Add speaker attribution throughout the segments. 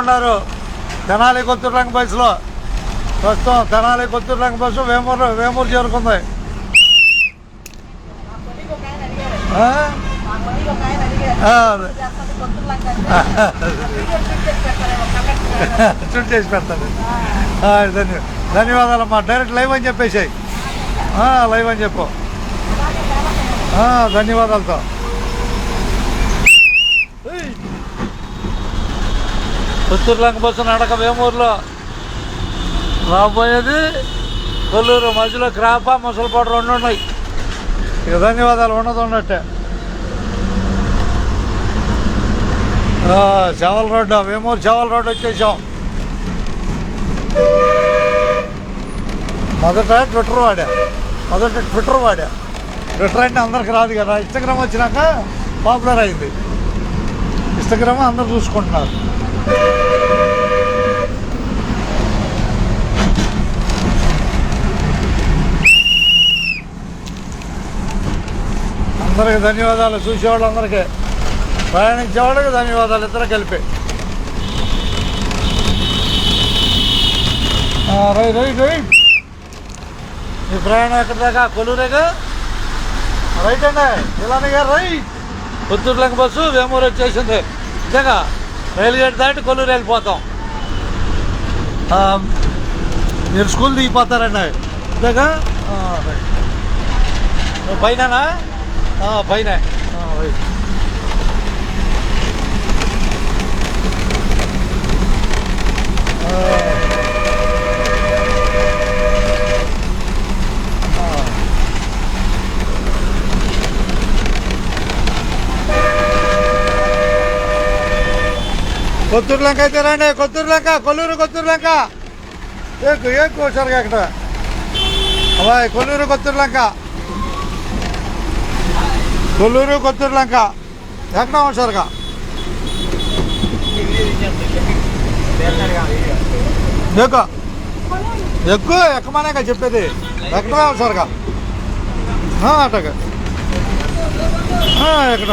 Speaker 1: ఉన్నారు తెనాలి కొత్తూరులంక బస్సులో. ప్రస్తుతం తెనాలి కొత్తూరులంక బస్సు వేమూరు చేరుకుంది. షూట్ చేసి పెడతాను. ధన్యవాదాలమ్మా. డైరెక్ట్ లైవ్ అని చెప్పేసాయి. లైవ్ అని చెప్పు. ధన్యవాదాలతో. కొత్తూరులంక బస్సు నడక వేమూరులో రాబోయేది కొల్లూరు. మధ్యలో క్రాప ముసలిపాటు రెండు ఉన్నాయి. ఇక ధన్యవాదాలు ఉన్నది ఉన్నట్టే. చెవల రోడ్డు, వేమూరు చెవల రోడ్డు వచ్చేసాం. మొదట ట్విట్టర్ వాడా. ట్విట్టర్ అంటే అందరికి రాదు కదా. ఇన్స్టాగ్రామ్ వచ్చినాక పాపులర్ అయింది. ఇన్స్టాగ్రామ్ అందరు చూసుకుంటున్నారు. అందరికి ధన్యవాదాలు. చూసేవాళ్ళందరికీ, ప్రయాణించేవాళ్ళకి ధన్యవాదాలు. ఇద్దరు కలిపి రైట్. ఈ ప్రయాణం ఎక్కడి దాకా? కొల్లూరేగా. రైట్ అండి. ఇలానే గారు రైట్. కొత్తూరులంక బస్సు వేమూరు వచ్చేసింది. నిజంగా రైలు గేట్ దాటి కొల్లూరు వెళ్ళిపోతాం. మీరు స్కూల్ దిగిపోతారండి. నిజంగా పైన పైన రైట్. కొత్తూరులంక అయితే రండి. కొల్లూరులంక ఎక్కువ సరిగా అక్కడ అబ్బాయి. కొత్తూరులంక ఎక్కడ సరిగా ఎక్కమనేగా చెప్పేది. ఎక్కడ సరిగా అటగా ఎక్కడ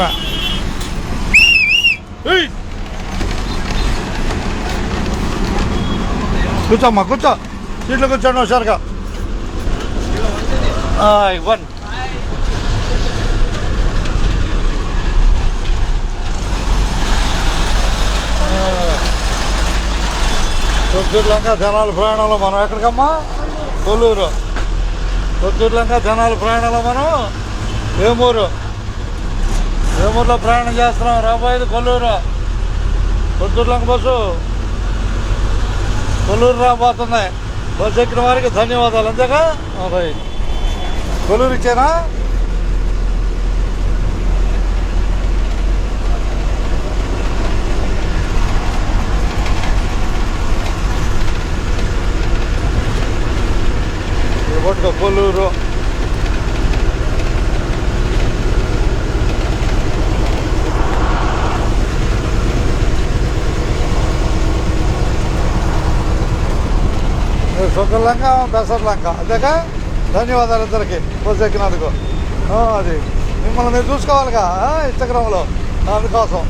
Speaker 1: కూర్చోమ్మా, కూర్చో. సీట్లు కూర్చోండి హుషారుగా. ఇవ్వండి. కొత్తూరులంక జనాల ప్రయాణంలో మనం ఎక్కడికమ్మా? కొల్లూరు. కొత్తూరులంక జనాల ప్రయాణంలో మనం వేమూరులో ప్రయాణం చేస్తున్నాం. రాబోయేది కొల్లూరు. కొత్తూరులంక బస్సు కొల్లూరు రాబోతుంది. బస్సు ఎక్కిన వారికి ధన్యవాదాలు. అంతేగా రైట్. కొల్లూరు ఇచ్చానా? కొట్టుకో కొల్లూరు. సొంతలంక బెసర్లంక. అంతేగా ధన్యవాదాలు ఇద్దరికి బస్సు ఎక్కినందుకు. అది మిమ్మల్ని మీరు చూసుకోవాలిగా ఇన్స్టాగ్రామ్లో. అందుకోసం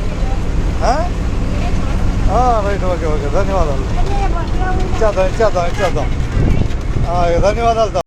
Speaker 1: రైట్. ఓకే ధన్యవాదాలు. ఇచ్చేద్దాం ధన్యవాదాలతో.